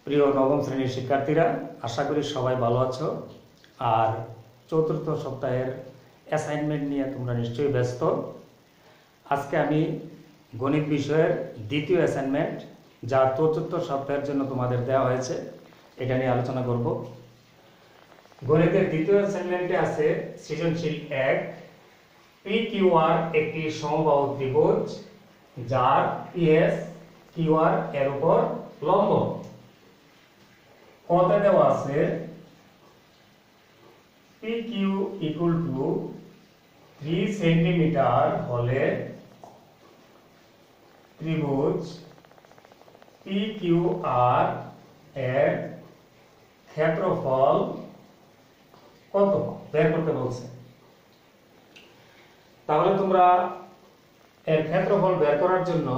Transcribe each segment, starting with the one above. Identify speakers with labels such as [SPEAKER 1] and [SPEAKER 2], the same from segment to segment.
[SPEAKER 1] প্রিয় নবম শ্রেণীর শিক্ষার্থীরা, আশা করি সবাই ভালো আছো। আর চতুর্থ সপ্তাহের অ্যাসাইনমেন্ট নিয়ে তোমরা নিশ্চয়ই ব্যস্ত। আজকে আমি গণিত বিষয়ের দ্বিতীয় অ্যাসাইনমেন্ট, যা চতুর্থ সপ্তাহের জন্য তোমাদের দেওয়া হয়েছে, এটা নিয়ে আলোচনা করব। গণিতের দ্বিতীয় অ্যাসাইনমেন্টে আছে সৃজনশীল 1, PQR একটি সমবাহু ত্রিভুজ যার PSQR এর উপর লম্ব। কতে দেওয়া আছে PQ ইকুয়াল টু 3 সেন্টিমিটার হলে ত্রিভুজ PQR এর ক্ষেত্রফল কত বের করতে বলছে। তাহলে তোমরা এর ক্ষেত্রফল বের করার জন্য,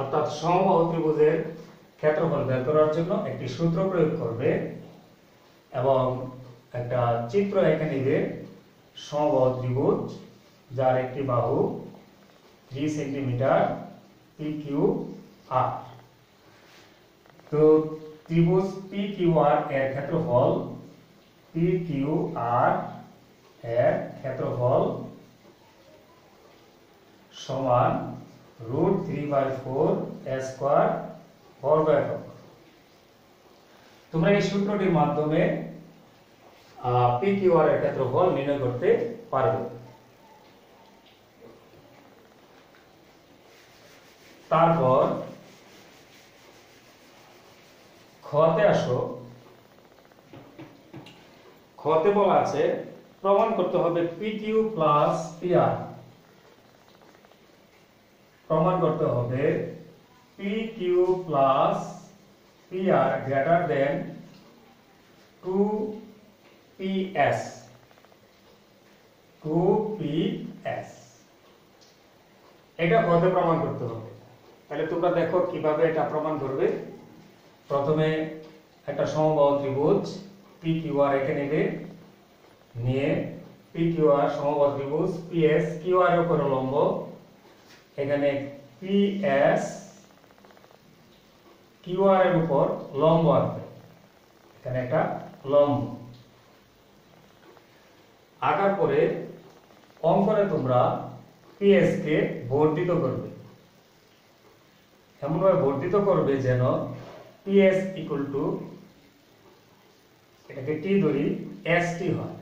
[SPEAKER 1] অর্থাৎ সমবাহু ত্রিভুজের ক্ষেত্রফল বের করার জন্য একটি সূত্র প্রয়োগ করবে এবং একটা চিত্র এঁকে নিবে। সমবাহু ত্রিভুজ যার একটি বাহু 3 সেন্টিমিটার PQR। তো ত্রিভুজ PQR এর ক্ষেত্রফল, PQR এর ক্ষেত্রফল সমান √3/4 স্কয়ার বর্গ একক। তোমরা এই সূত্রটির মাধ্যমে PQR এর ক্ষেত্রফল নির্ণয় করতে পারবে। তারপর খতে আসো। খতে বলা আছে প্রমাণ করতে হবে PQ প্লাস PR। প্রমাণ করতে হবে PQ plus PR greater than 2PS। 2PS এটা কত প্রমাণ করতে হবে। তাহলে তোমরা দেখো কিভাবে এটা প্রমাণ করবে। প্রথমে একটা সমবাহু ত্রিভুজ PQR এঁকে নেবে, নিয়ে PQR সমবাহু ত্রিভুজ PSQR এর উপর লম্ব। এখানে PS QR এর উপর লম্ব আঁকবে। এখানে একটা লম্ব আঁকার পরে অঙ্কনে তোমরা PS কে বর্ধিত করবে। এমনভাবে বর্ধিত করবে যেন PS ইকুয়াল টু, এটাকে T ধরি, ST হয়,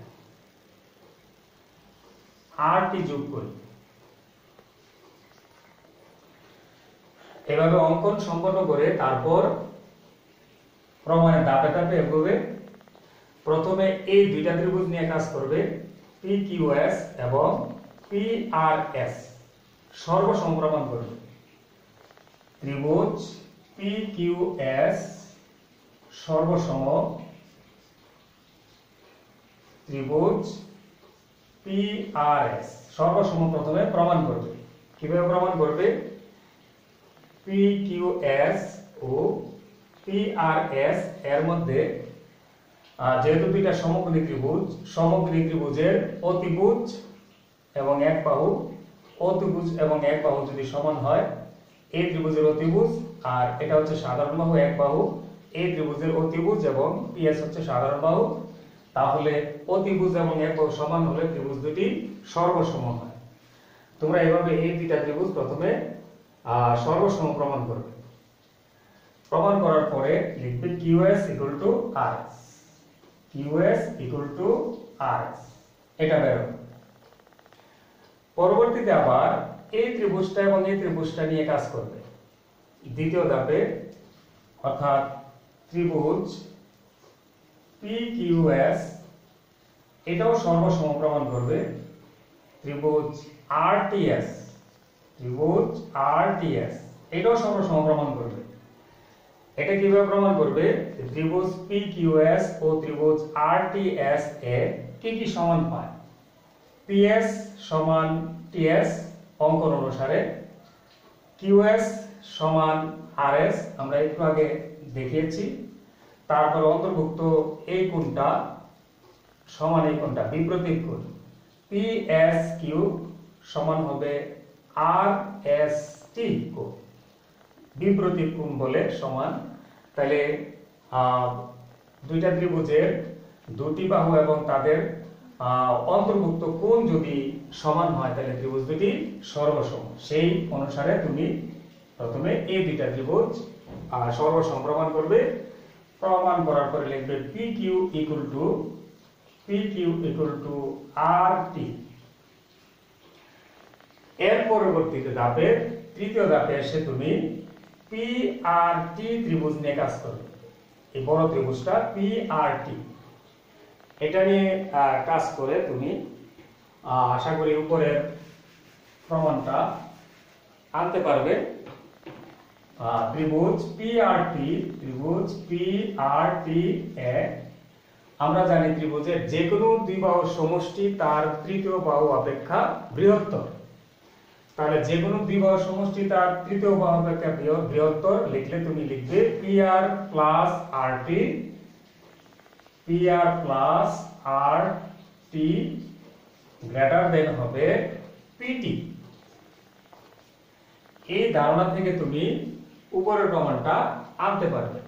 [SPEAKER 1] RT যোগ করি। এভাবে অঙ্কন সম্পন্ন করে তারপর প্রমাণের ধাপে ধাপে এগোবে। প্রথমে এই দুইটা ত্রিভুজ নিয়ে কাজ করবে, PQS এবং PRS সর্বসম প্রমাণ করবে। ত্রিভুজ PQS সর্বসম ত্রিভুজ PRS সর্বসম প্রথমে প্রমাণ করবে। কিভাবে প্রমাণ করবে? PQS ও PRS এর মধ্যে যেহেতু দুইটা সমকোণী ত্রিভুজ, সমকোণী ত্রিভুজের অতিভুজ এবং এক বাহু, অতিভুজ এবং এক বাহু যদি সমান হয়, এই ত্রিভুজের অতিভুজ আর এটা হচ্ছে সাধারণ বাহু এক বাহু, এই ত্রিভুজের অতিভুজ এবং PS হচ্ছে সাধারণ বাহু, তাহলে অতিভুজ এবং এক বাহু সমান হলে ত্রিভুজ দুটি সর্বসম হয়। তোমরা এভাবে এই দুইটা ত্রিভুজ প্রথমে সর্বসম প্রমাণ করবে। প্রমাণ করার পরে লিখবে QS equal to RS। QS equal to RS এটা বের হবে। পরবর্তীতে আবার এই ত্রিভুজটা এবং এই ত্রিভুজটা নিয়ে কাজ করবে। দ্বিতীয় ধাপে, অর্থাৎ ত্রিভুজ PQS এটাও সর্বসম প্রমাণ করবে। ত্রিভুজ RTS, ত্রিভুজ RTS এটাও সর্বসম প্রমাণ করবে। এটা কিভাবে প্রমাণ করবে? ত্রিভুজ PQS ও ত্রিভুজ RTS এ কি কি সমান পায়? PS সমান TS অঙ্কন অনুসারে, QS সমান RS আমরা একটু আগে দেখিয়েছি। তারপর অন্তর্ভুক্ত এই কোণটা সমান এই কোণটা, বিপরীত কোণ PSQ সমান হবে RST কোণ। বিপরীত কোণ বলে সমান। তাহলে দুইটা ত্রিভুজের দুটি বাহু এবং তাদের অন্তর্ভুক্ত কোণ যদি সমান হয় তাহলে ত্রিভুজ দুটি সর্বসম। সেই অনুসারে তুমি প্রথমে এই দুইটা ত্রিভুজ সর্বসম প্রমাণ করবে। প্রমাণ করার পরে লিখবে PQ equal to RT। এর পরবর্তীতে ধাপে তৃতীয় ধাপে এসে তুমি PRT ত্রিভুজ নিয়ে কাজ করবে। এই বড় ত্রিভুজটা PRT, এটা নিয়ে কাজ করে তুমি আশা করি উপরের প্রমাণটা আনতে পারবে। ত্রিভুজ PRT এ আমরা জানি ত্রিভুজের যে কোনো দুই বাহুর সমষ্টি তার তৃতীয় বাহু অপেক্ষা বৃহত্তর। তাহলে যে কোনো দুই বাহুর সমষ্টি তার তৃতীয় বাহু অপেক্ষা বৃহত্তর লিখলে তুমি লিখবে PR plus RT greater than হবে PT। এই ধারণা থেকে তুমি উপরের প্রমাণটা আনতে পারবে।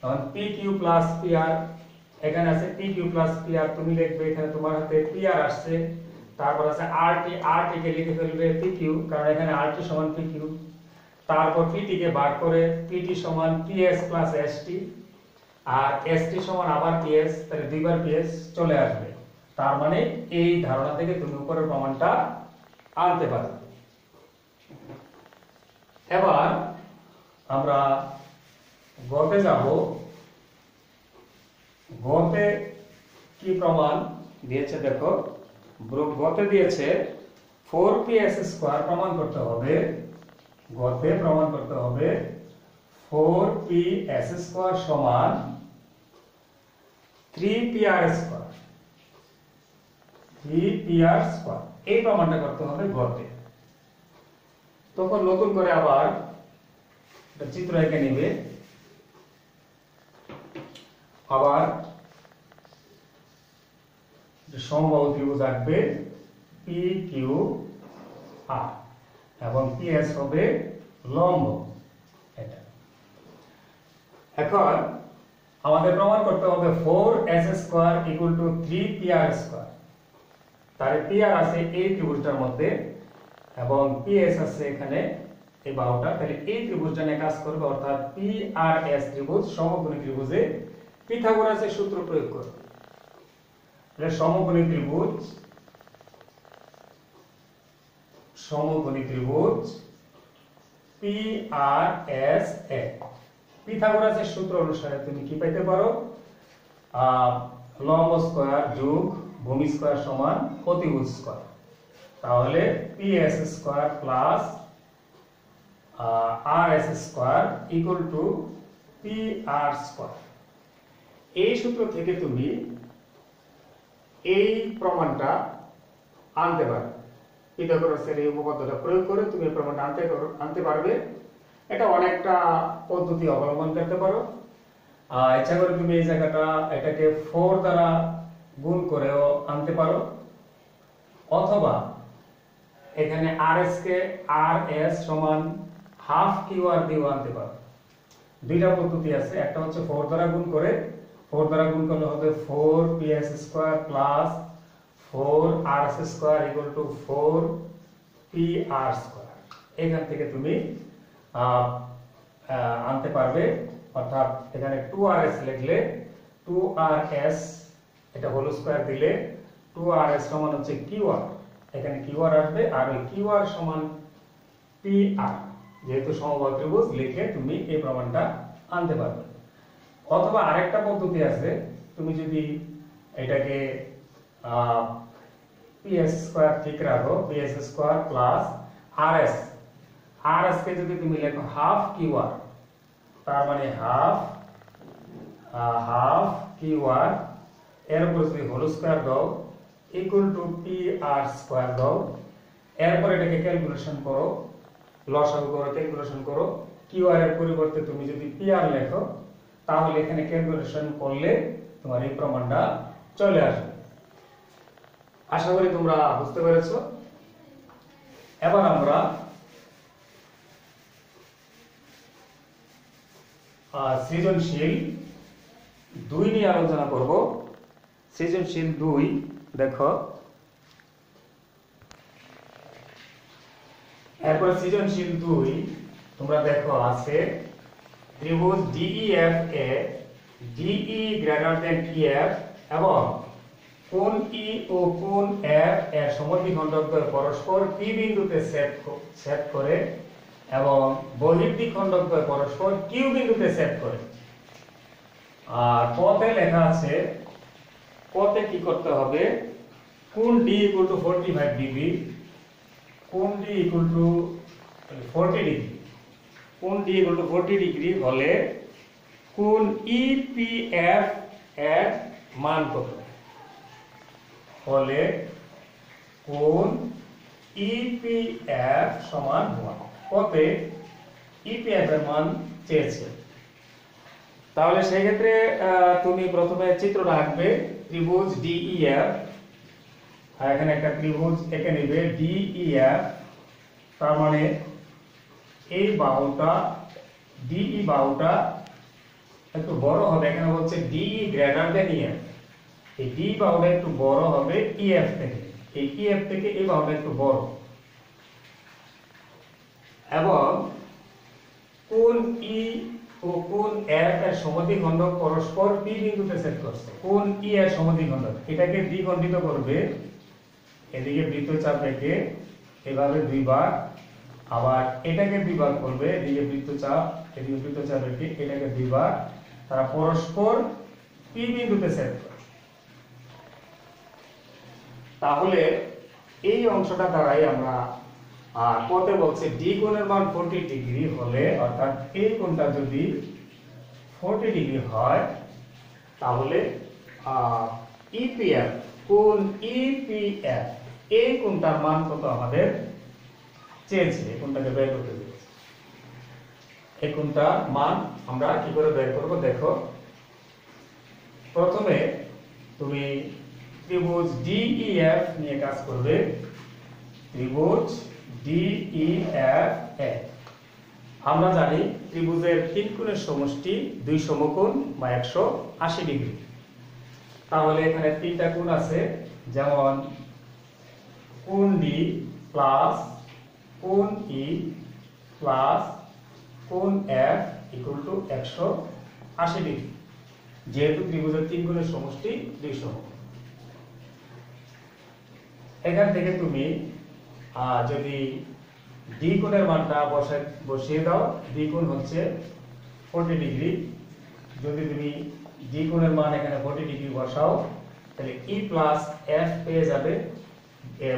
[SPEAKER 1] তখন PQ plus PR, এখানে আছে PQ plus PR, তুমি লিখবে এখানে তোমার হাতে PR আসছে, তারপর আছে RT কে লিখে ফেলবে PQ, কারণ এখানে RT সমান PQ। তারপর PT কে ভাগ করে PT সমান PS plus ST, আর ST সমান আবার PS, তাহলে দুইবার PS চলে আসবে। তার মানে এই ধারণা থেকে তুমি উপরের প্রমাণটা আনতে পারবে। এবার আমরা গতে যাব। গতে কি প্রমাণ দিয়েছে দেখো, গতে দিয়েছে 4PS² প্রমাণ করতে হবে। গতে প্রমাণ করতে হবে 4PS² সমান 3PR²। এই প্রমাণটা করতে হবে গতে। তখন নতুন করে আবার একটা চিত্র এঁকে নিবে, আবার সমবাহু ত্রিভুজ আঁকবে PQR এবং PS হবে লম্ব। এটা এখন আমাদের প্রমাণ করতে হবে 4S² equal to 3PR²। তাহলে PR আছে এই ত্রিভুজটার মধ্যে এবং PS আছে এখানে এই বাহুটা, তাহলে এই ত্রিভুজটা নিয়ে কাজ করবে, অর্থাৎ PRS ত্রিভুজ সমকোণী ত্রিভুজে পিথাগোরাসের সূত্র প্রয়োগ করবে। তাহলে সমকোণী ত্রিভুজ PRSA, পিথাগোরাসের সূত্র অনুসারে তুমি কি পেতে পারো, লম্ব স্কয়ার যোগ ভূমি স্কয়ার সমান অতিভুজ স্কয়ার। তাহলে PS² plus RS² equal to PR²। এই সূত্র থেকে তুমি এই প্রমাণটা আনতে পারবে। পিথাগোরাসের এই উপপাদ্যটা প্রয়োগ করে তুমি এই প্রমাণটা আনতে পারবে। এটা অনেকটা পদ্ধতি অবলম্বন করতে পারো। ইচ্ছা করে তুমি এই জায়গাটা এটাকে 4 দ্বারা গুণ করেও আনতে পারো, অথবা এখানে RS কে RS সমান হাফ QR দিয়েও আনতে পারো। দুইটা পদ্ধতি আছে, একটা হচ্ছে 4 দ্বারা গুণ করে, 4 দ্বারা গুণ করলে হবে 4PS² plus 4RS² equal to 4PR²। এখান থেকে তুমি আনতে পারবে, অর্থাৎ এখানে 2RS লিখলে 2RS এটা হোল স্কয়ার দিলে 2RS সমান হচ্ছে QR, এখানে QR আসবে, আর ওই QR সমান PR, যেহেতু সমবাহু ত্রিভুজ লিখে তুমি এই প্রমাণটা আনতে পারবে। অথবা আরেকটা পদ্ধতি আছে, তুমি যদি এটাকে PS² ঠিক রাখো, PS² plus RS কে যদি তুমি লেখো হাফ QR, তার মানে হাফ QR এর উপর যদি হোল স্কয়ার দাও ইকুয়াল টু PR² দাও, এরপর এটাকে ক্যালকুলেশন করো, লসাগু করো, ক্যালকুলেশন করো। QR এর পরিবর্তে তুমি যদি PR লেখো তাহলে এখানে ক্যালকুলেশন করলে তোমার এই প্রমাণটা চলে আসবে। আশা করি তোমরা বুঝতে পেরেছো। এবার আমরা সৃজনশীল 2 নিয়ে আলোচনা করব। সৃজনশীল 2 দেখো, এরপর সৃজনশীল 2 তোমরা দেখো আছে ত্রিভুজ DEF এ DE গ্রেটার দেন EF এবং কোণ E ও কোণ F এর সমদ্বিখণ্ডকদ্বয় পরস্পর P বিন্দুতে ছেদ করে এবং বহির্দ্বিখণ্ডকদ্বয় পরস্পর Q বিন্দুতে ছেদ করে। আর পথে লেখা আছে, পথে কি করতে হবে, কোণ D = 45 ডিগ্রি, কোণ D = 40 ডিগ্রি, কোণ D = 40 ডিগ্রি হলে কোণ EPF এর মান কত? হলে কোণ EPF সমান 1। পথে EPF এর মান চেয়েছে। তাহলে সেই ক্ষেত্রে তুমি প্রথমে চিত্রটা আঁকবে ত্রিভুজ DEF, আর এখানে একটা ত্রিভুজ এঁকে নেবে DEF। তার মানে এই বাহুটা DE বাহুটা একটু বড় হবে, এখানে বলছে DE গ্রেটার দেন EF। এই D বাহুটা একটু বড় হবে EF থেকে, এই EF থেকে এই বাহুটা একটু বড়, এবং কোণ E ও কোণ F এর সমদ্বিখণ্ডক পরস্পর P বিন্দুতে ছেদ করছে। কোণ E এর সমদ্বিখণ্ডক এটাকে দ্বিখণ্ডিত করবে, এদিকে বৃত্তচাপ এঁকে এভাবে দুইবার, আবার এটাকে দুইবার করবে, এদিকে বৃত্তচাপ এদিকে বৃত্তচাপ এঁকে এটাকে দুইবার, তারা পরস্পর P বিন্দুতে ছেদ করে। তাহলে এই অংশটা দ্বারাই আমরা পথে বলছে ডি কোণের মান 40 ডিগ্রি হলে, অর্থাৎ এই কোণটা যদি 40 ডিগ্রি হয় তাহলে EPF কোণ EPF এই কোণটার মান কত আমাদের চেয়েছে, এই কোণটাকে বের করতে দিয়েছে। এই কোণটার মান আমরা কি করে বের করব দেখো। প্রথমে তুমি ত্রিভুজ DEF নিয়ে কাজ করবে। ত্রিভুজ DEF এ আমরা জানি ত্রিভুজের 3 কোণের সমষ্টি 2 সমকোণ বা 180 ডিগ্রি। তাহলে এখানে 3টা কোণ আছে, যেমন কোণ D প্লাস কোণ E প্লাস কোণ F = 180 ডিগ্রি। যেহেতু ত্রিভুজের 3 কোণের সমষ্টি 2 সমকোণ, এখান থেকে তুমি যদি ডি কোণের মানটা বসিয়ে দাও, ডি কোণ হচ্ছে 40 ডিগ্রি। যদি তুমি ডি কোণের মান এখানে 40 ডিগ্রি বসাও তাহলে E প্লাস F পেয়ে যাবে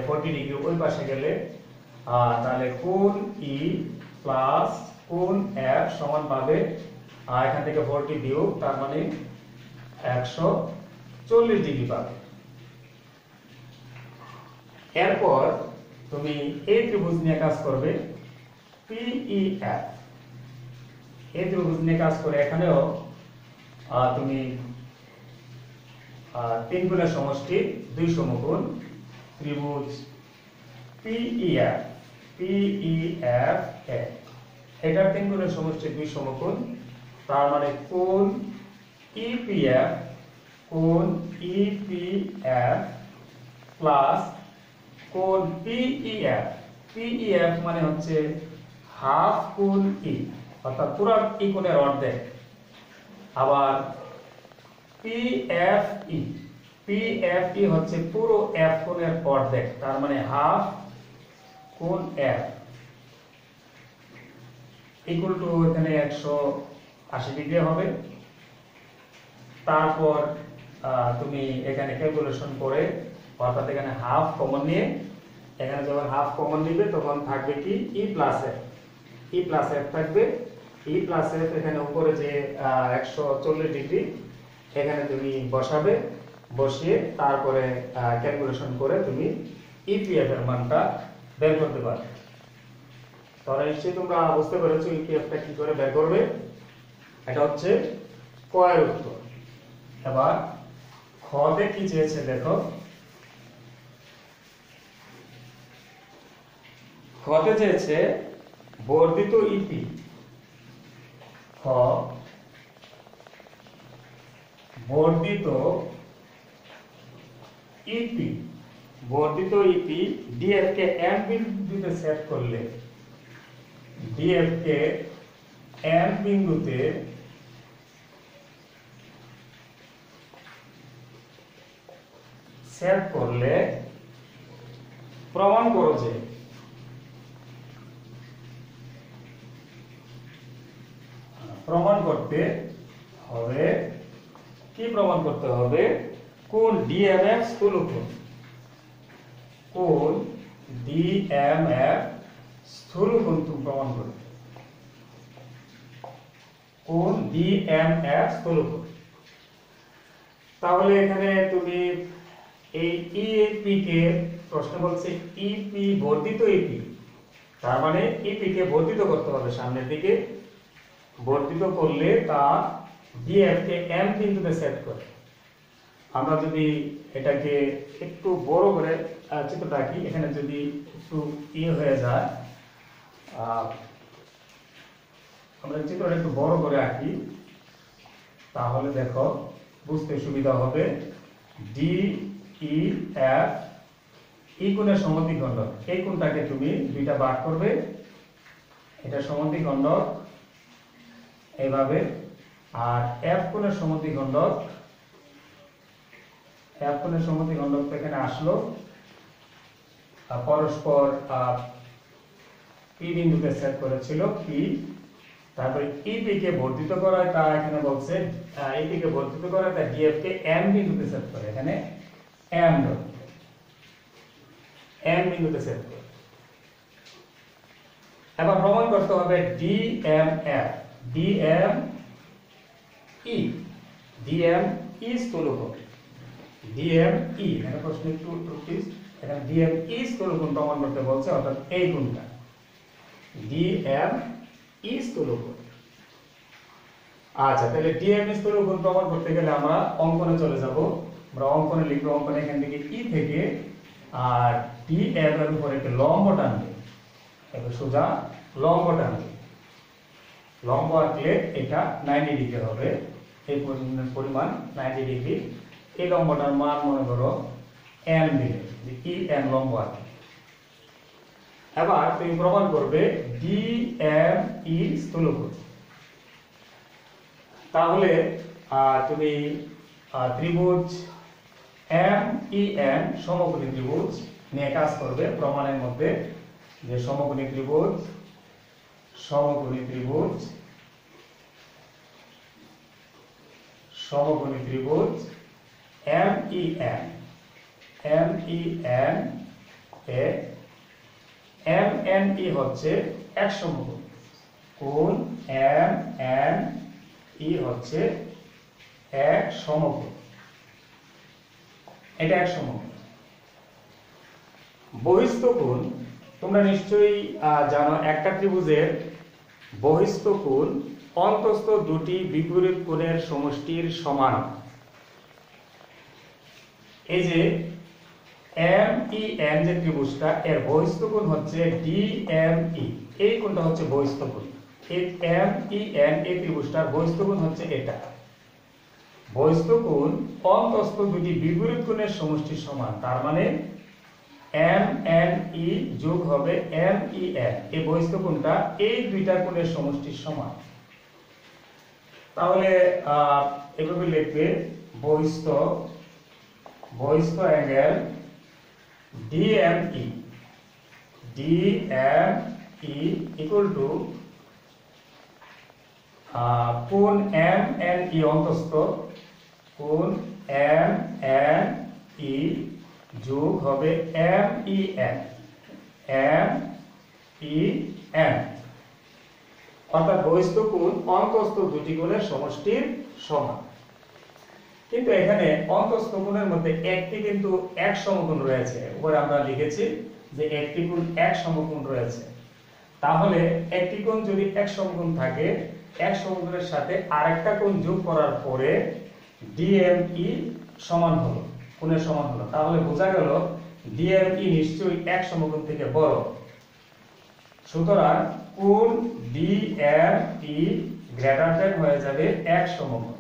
[SPEAKER 1] 40 ডিগ্রি ওই পাশে গেলে, তাহলে কোণ E প্লাস কোণ F সমান পাবে, আর এখান থেকে 40 বিয়োগ, তার মানে 140 ডিগ্রি পাবে। এরপর তুমি এই ত্রিভুজ নিয়ে কাজ করবে PEF। এই ত্রিভুজ নিয়ে কাজ করে এখানেও তুমি 3 কোণের সমষ্টি 2 সমকোণ ত্রিভুজ PEF এটার 3 কোণের সমষ্টি 2 সমকোণ, তার মানে কোণ EPF প্লাস কোণ PEF মানে হচ্ছে হাফ কোণ E, অর্থাৎ পুরো E কোণের অর্ধেক। আবার PFE হচ্ছে পুরো F কোণের অর্ধেক, তার মানে হাফ কোণ F = এখানে 180 ডিগ্রি হবে। তারপর তুমি এখানে ক্যালকুলেশন করে, অর্থাৎ এখানে হাফ কমন নিয়ে, এখানে যখন হাফ কমন নিবে তখন থাকবে কি E প্লাস F থাকবে। E প্লাস F এখানে উপরে যে 140 ডিগ্রি এখানে তুমি বসাবে, বসিয়ে তারপরে ক্যালকুলেশন করে তুমি EPF এর মানটা বের করতে পারবে। তাহলে নিশ্চয়ই তোমরা বুঝতে পেরেছো EPF টা কি করে বের করবে। এটা হচ্ছে ক এর উত্তর। এবার খ তে কি চেয়েছে দেখো। খতে চেয়েছে বর্ধিত ইপি। খ বর্ধিত ইপি ডিএফ কে এম বিন্দুতে সেট করলে ডিএফ কে এম বিন্দুতে সেট করলে প্রমাণ করো যে প্রমাণ করতে হবে কি প্রমাণ করতে হবে কোন ডিএমএফ স্থূলকোণ কোন ডিএমএফ স্থূলকোণ তুমি প্রমাণ করবে কোন ডিএমএফ স্থূলকোণ তাহলে এখানে তুমি এই ইপি কে প্রশ্ন বলছে ইপি বর্ধিত ইপি তার মানে ইপি কে বর্ধিত করতে হবে সামনের দিকে বর্ধিত করলে তা ডিএফ কে এম বিন্দুতে সেট করে আমরা যদি এটাকে একটু বড় করে চিত্রটা আঁকি এখানে যদি একটু হয়ে যায় আমরা চিত্রটা একটু বড় করে আঁকি তাহলে দেখো বুঝতে সুবিধা হবে ডি ই এফ ই কোণের সমদ্বিখণ্ডক এই কোণটাকে তুমি দুইটা ভাগ করবে এটা সমদ্বিখণ্ডক এইভাবে আর এফ কোণের সমদ্বিখণ্ডক তো এখানে আসলো পরস্পর পি বিন্দুতে সেট করেছিল পি তারপরে ইপি কে বর্ধিত করা তা এখানে বলছে ইপি কে বর্ধিত করা তা ডিএফ কে এম বিন্দুতে সেট করে এখানে এম বিন্দুতে সেট করে এবার প্রমাণ করতে হবে ডিএমএফ ডিএমই স্থূলকোণ ডিএমই এখানে প্রশ্ন একটু প্লিজ এখানে ডিএমই স্থূলকোণ প্রমাণ করতে বলছে অর্থাৎ এই কোণটা ডিএমই স্থূলকোণ আচ্ছা তাহলে ডিএমই স্থূলকোণ প্রমাণ করতে গেলে আমরা অঙ্কনে চলে যাব আমরা অঙ্কনে লিখব অঙ্কনে এখান থেকে ই থেকে আর ডিএফ এর উপর একটা লম্ব টানবে এবার সোজা লম্ব টানবে লম্ব আঁকলে এটা 90 ডিগ্রি হবে এই পরিমাণ 90 ডিগ্রি এই লম্বটার মান মনে করো n দিলে যে ই n লম্ব আছে এবার তুমি প্রমাণ করবে ডিএমই স্থূলকোণ তাহলে তুমি ত্রিভুজ এমইএন সমকোণী ত্রিভুজ নিয়ে কাজ করবে প্রমাণের মধ্যে যে সমকোণী ত্রিভুজ এমইএন এ এমএনই হচ্ছে এক সমকোণ কোণ এমএনই হচ্ছে এক সমকোণ এটা এক সমকোণ বহিস্থ কোণ তোমরা নিশ্চয়ই জানো একটা ত্রিভুজের বহিস্থ কোণ অন্তস্থ দুটি বিপরীত কোণের সমষ্টির সমান এই যে এমইএন যে ত্রিভুজটা এর বহিস্থ কোণ হচ্ছে ডিএমই এই কোণটা হচ্ছে বহিস্থ কোণ এই এমইএন এই ত্রিভুজটার বহিস্থ কোণ হচ্ছে এটা বহিস্থ কোণ অন্তস্থ দুটি বিপরীত কোণের সমষ্টির সমান তার মানে এমএনই যোগ হবে এমইএন এই বহিস্থ কোণটা এই দুইটা কোণের সমষ্টির সমান তাহলে এভাবে লিখবে বহিস্থ অ্যাঙ্গেল DME equal to কোণ MNE অন্তস্থ কোণ MNE যোগ হবে MEN অর্থাৎ বহিস্থ কোণ অন্তস্থ দুটি কোণের সমষ্টির সমান কিন্তু এখানে অন্তস্থ কোণের মধ্যে একটি কিন্তু এক সমকোণ রয়েছে উপরে আমরা লিখেছি যে একটি কোণ এক সমকোণ রয়েছে তাহলে একটি কোণ যদি এক সমকোণ থাকে এক সমকোণের সাথে আরেকটা কোণ যোগ করার পরে ডিএমই সমান হলো কোণের সমান হলো তাহলে বোঝা গেল ডিএমই নিশ্চয়ই এক সমকোণ থেকে বড় সুতরাং কোণ ডিএমই গ্রেটার দ্যান হয়ে যাবে এক সমকোণ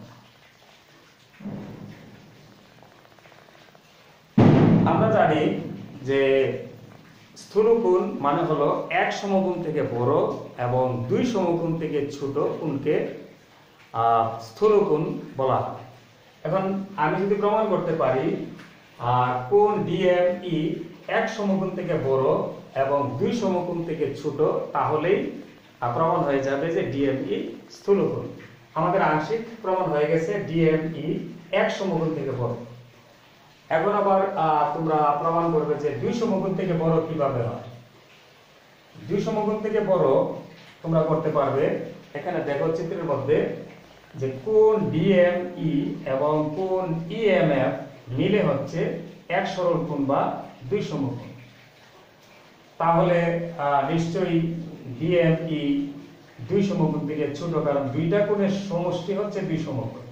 [SPEAKER 1] আমরা জানি যে স্থূলকোণ মানে হলো এক সমকোণ থেকে বড় এবং দুই সমকোণ থেকে ছোট কোণকে স্থূলকোণ বলা হয়। এখন আমি যদি প্রমাণ করতে পারি কোণ DME এক সমকোণ থেকে বড় এবং দুই সমকোণ থেকে ছোট, তাহলেই প্রমাণ হয়ে যাবে যে DME স্থূলকোণ। আমাদের আংশিক প্রমাণ হয়ে গেছে DME এক সমকোণ থেকে বড়। এখন আবার তোমরা প্রমাণ করবে যে দুই সমকোণ থেকে বড় কিভাবে হয়। দুই সমকোণ থেকে বড় তোমরা করতে পারবে। এখানে দেখো চিত্রের মধ্যে যে কোণ DME এবং কোণ EMF মিলে হচ্ছে এক সরলকোণ বা দুই সমকোণ। তাহলে নিশ্চয়ই DME দুই সমকোণ থেকে ছোট, কারণ দুইটা কোণের সমষ্টি হচ্ছে দুই সমকোণ।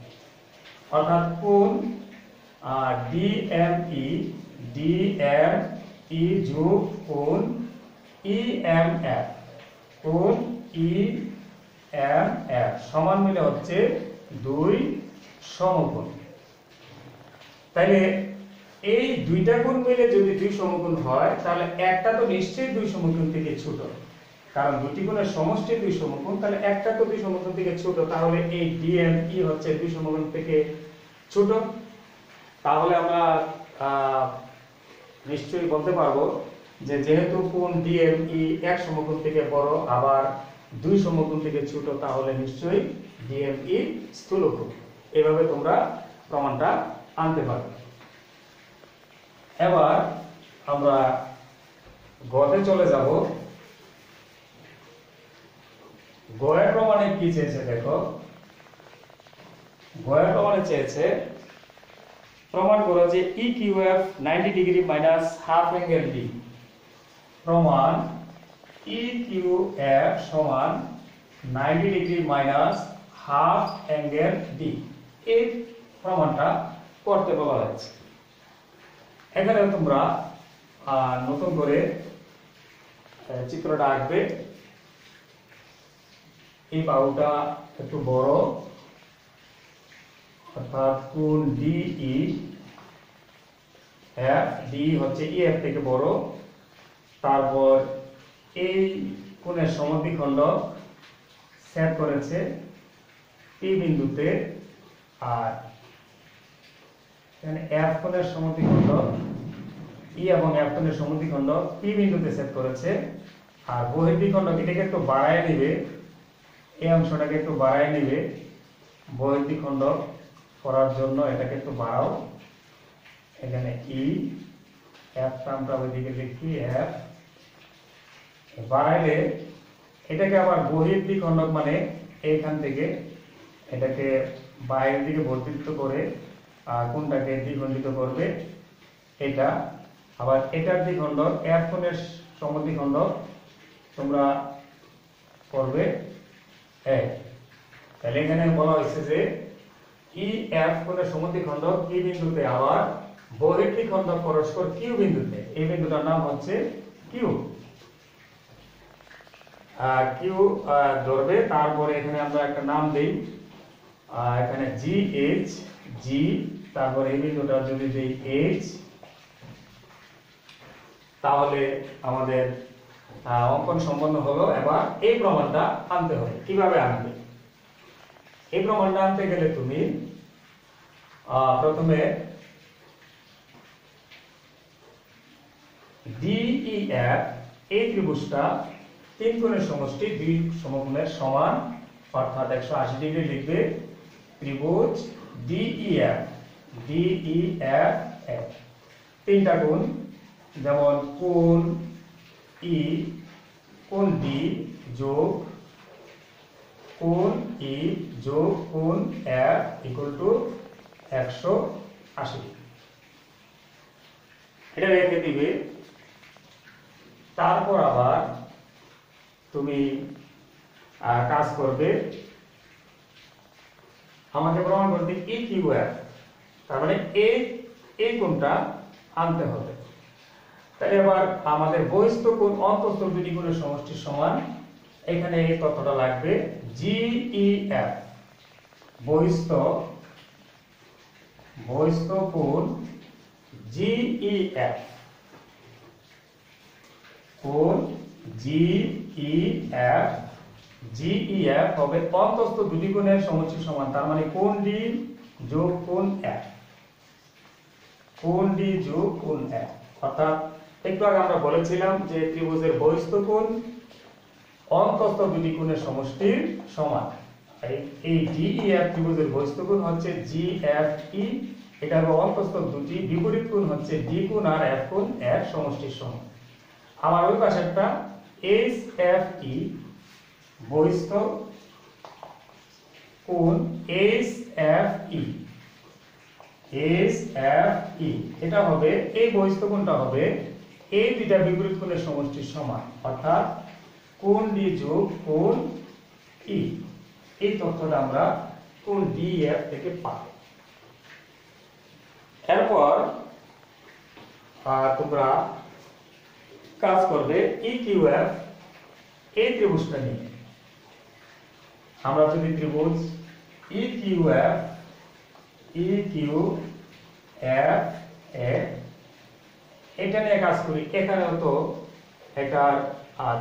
[SPEAKER 1] অর্থাৎ কোণ DME যোগ কোণ EMF, কোণ EMF সমান মিলে হচ্ছে দুই সমকোণ। তাইলে এই দুইটা কোণ মিলে যদি দুই সমকোণ হয়, তাহলে একটা তো নিশ্চয়ই দুই সমকোণ থেকে ছোট, কারণ দুটি কোণের সমষ্টি দুই সমকোণ, তাহলে একটা তো দুই সমকোণ থেকে ছোট। তাহলে এই DME হচ্ছে দুই সমকোণ থেকে ছোট। তাহলে আমরা নিশ্চয়ই বলতে পারবো যে যেহেতু কোণ DME এক সমকোণ থেকে বড় আবার দুই সমকোণ থেকে ছোট, তাহলে নিশ্চয়ই DME স্থূলকোণ। এভাবে তোমরা প্রমাণটা আনতে পারবে। এবার আমরা গতে চলে যাব। গয়ের প্রমাণে কি চেয়েছে দেখো। গয়ের প্রমাণে চেয়েছে প্রমাণ করো যে EQF 90 degree minus half angle D। প্রমাণ EQF সমান 90 degree minus half angle D। এই প্রমাণটা করতে বলা হয়েছে। এখানে তোমরা নতুন করে চিত্রটা আঁকবে। এই বাহুটা একটু বড়, অর্থাৎ কোণ DEF, D হচ্ছে EF থেকে বড়। তারপর এই কোণের সমদ্বিখণ্ডক ছেদ করেছে P বিন্দুতে, আর এখানে F কোণের সমদ্বিখণ্ডক E এবং F কোণের সমদ্বিখণ্ডক P বিন্দুতে ছেদ করেছে। আর বহির্দ্বিখণ্ডক এটাকে একটু বাড়ায় নেবে, এই অংশটাকে একটু বাড়ায় নেবে বহির্দ্বিখণ্ডক করার জন্য, এটাকে একটু বাড়াও। এখানে E, F টার্মটা ওইদিকে লিখি F, বাড়াইলে এটাকে আবার বহির্দ্বিখণ্ডক মানে এইখান থেকে এটাকে বাইরের দিকে বর্ধিত করে কোণটাকে দ্বিখণ্ডিত করবে এটা। আবার এটার দ্বিখণ্ডক F কোণের সমদ্বিখণ্ডক তোমরা করবে এ। তাহলে এখানে বলা হয়েছে যে EF কোণের সমদ্বিখণ্ডক E বিন্দুতে আবার বহির্দ্বিখণ্ডক পরস্পর Q বিন্দুতে। এই বিন্দুটার নাম হচ্ছে Q। Q ধরবে। তারপরে এখানে আমরা একটা নাম দেই, এখানে GH, G, তারপরে এই বিন্দুটা যদি দেই H, তাহলে আমাদের অঙ্কন সম্পন্ন হলো। এবার এই প্রমাণটা আনতে হবে। কিভাবে আনবে? এই প্রমাণটা আনতে গেলে তুমি প্রথমে DEF এই ত্রিভুজটা তিন কোণের সমষ্টি দুই সমকোণের সমান, অর্থাৎ 180 ডিগ্রি লিখবে। ত্রিভুজ DEF, তিনটা কোণ, যেমন কোণ E, কোণ D যোগ কোণ E যোগ কোণ F ইকুয়াল টু 180। এটা রেখে দিবে। তারপর আবার তুমি কাজ করবে, আমাকে প্রমাণ করতে EQF, তার মানে এই কোণটা আনতে হবে। তাহলে এবার আমাদের বহিস্থ কোণ অন্তঃস্থ দুটি কোণের সমষ্টি সমান। এখানে এই তথ্যটা লাগবে। GEF বহিস্থ কোণ GEF, কোণ GEF, GEF হবে অন্তস্থ দুটি কোণের সমষ্টি সমান, তার মানে কোণ D যোগ কোণ F, কোণ D যোগ কোণ F। অর্থাৎ একটু আগে আমরা বলেছিলাম যে ত্রিভুজের বহিস্থ কোণ অন্তস্থ দুটি কোণের সমষ্টির সমান। এই DEF ত্রিভুজের বহিস্থ কোণ হচ্ছে GFE, এটা হবে অন্তস্থ দুটি বিপরীত কোণ হচ্ছে D কোণ আর F কোণ এর সমষ্টির সমান। আবার ওই পাশে একটা HFE বহিস্থ কোণ HFE, এটা হবে এই বহিস্থ কোণটা হবে এই দুইটা বিপরীত কোণের সমষ্টির সমান, অর্থাৎ কোণ D যোগ কোণ E। এই তথ্যটা আমরা কোণ DEF থেকে পাই। এরপর তোমরা কাজ করবে EQF এই ত্রিভুজটা নিয়ে। আমরা যদি ত্রিভুজ EQF এটা নিয়ে কাজ করি, এখানেও তো এটার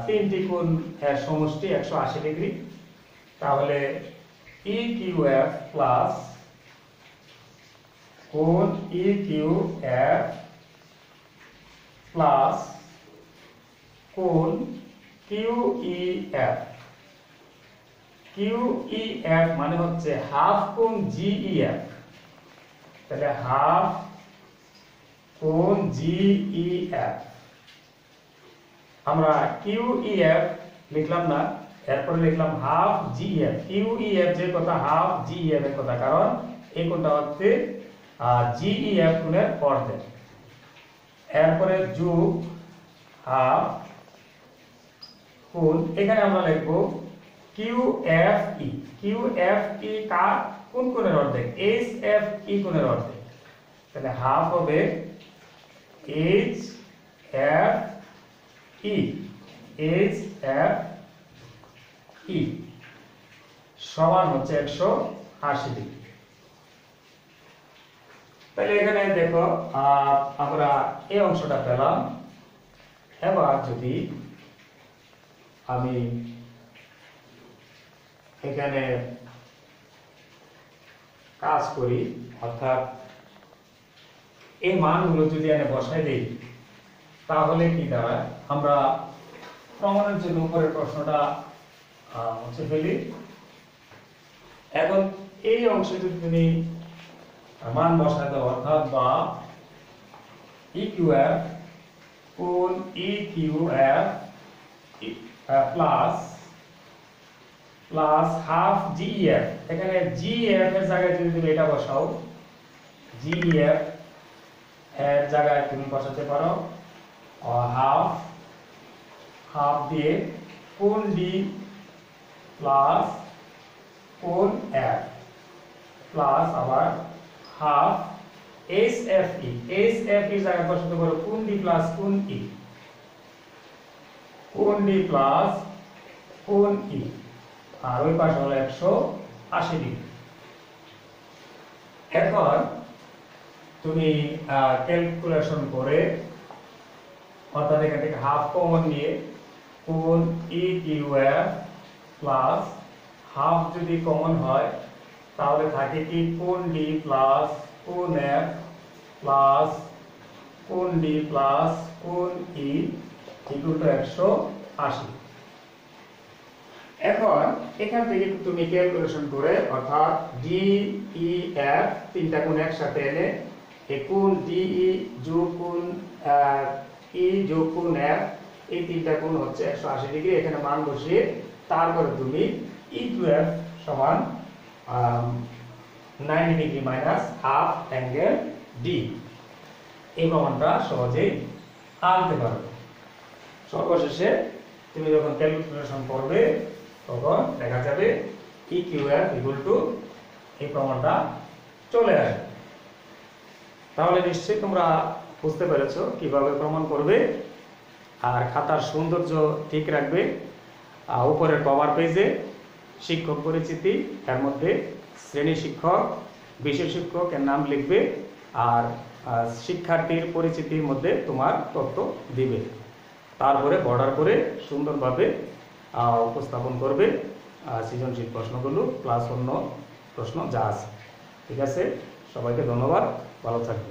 [SPEAKER 1] তিনটি কোণ এর সমষ্টি 180 ডিগ্রি, তাহলে EQF প্লাস কোণ EQF প্লাস কোণ QEF, QEF মানে হচ্ছে হাফ কোণ GEF, তাহলে হাফ কোণ GEF। আমরা QEF লিখলাম না, এরপরে লিখলাম হাফ GEF। QEF যে কথা, হাফ GEF এর কথা, কারণ এই কোণটা হচ্ছে GEF কোণের অর্ধেক। এরপরে যোগ হাফ কোণ, এখানে আমরা লিখব QFE। QFE কার কোন কোণের অর্ধেক? HFE কোণের অর্ধেক, তাহলে হাফ হবে HFE, HFE সমান হচ্ছে 180 ডিগ্রি। তাহলে এখানে দেখো আমরা এই অংশটা পেলাম। এবার যদি আমি এখানে কাজ করি, অর্থাৎ এই মানগুলো যদি এখানে বসাই দেই, তাহলে কি দাঁড়ায়? আমরা প্রমাণের জন্য উপরের প্রশ্নটা মুছে ফেলি। এখন এই অংশে যদি তুমি মান বসাই দাও, অর্থাৎ বা EQF কোণ EQF প্লাস হাফ GEF, এখানে GEF এর জায়গায় যদি তুমি এটা বসাও, GEF এর জায়গায় তুমি বসাতে পারো হাফ দিয়ে কোণ D প্লাস কোণ F প্লাস আবার হাফ HFE, HFE জায়গায় বসাতে পারো কোণ D প্লাস কোণ E, কোণ D প্লাস কোণ E, আর ওই পাশে হলো 180 ডিগ্রি। এখন তুমি ক্যালকুলেশন করে, অর্থাৎ এখান থেকে হাফ কমন নিয়ে কোণ EQF প্লাস হাফ যদি কমন হয়, তাহলে থাকে কি কোণ D প্লাস কোণ F প্লাস কোণ D প্লাস কোণ E ইকুয়াল টু 180। এখন এখান থেকে তুমি ক্যালকুলেশন করে, অর্থাৎ DEF তিনটা কোণ একসাথে এনে এই কোণ DE যোগ কোণ E যোগ কোণ F, এই তিনটা কোণ হচ্ছে 180 ডিগ্রি। এখানে মান বসিয়ে তারপরে তুমি EQF সমান 90 degree minus half angle D, এই প্রমাণটা সহজেই আনতে পারবে। সর্বশেষে তুমি যখন ক্যালকুলেশন করবে, তখন দেখা যাবে EQF ইকুয়াল টু এই প্রমাণটা চলে আসবে। তাহলে নিশ্চয়ই তোমরা বুঝতে পেরেছো কিভাবে প্রমাণ করবে। আর খাতার সৌন্দর্য ঠিক রাখবে। উপরের কভার পেজে শিক্ষক পরিচিতি, এর মধ্যে শ্রেণী শিক্ষক, বিশেষ শিক্ষক এর নাম লিখবে। আর শিক্ষার্থীর পরিচিতির মধ্যে তোমার তথ্য দিবে। তারপরে বর্ডার করে সুন্দরভাবে উপস্থাপন করবে সৃজনশীল প্রশ্নগুলো প্লাস অন্য প্রশ্ন যা আছে। ঠিক আছে, সবাইকে ধন্যবাদ, ভালো থাকবে।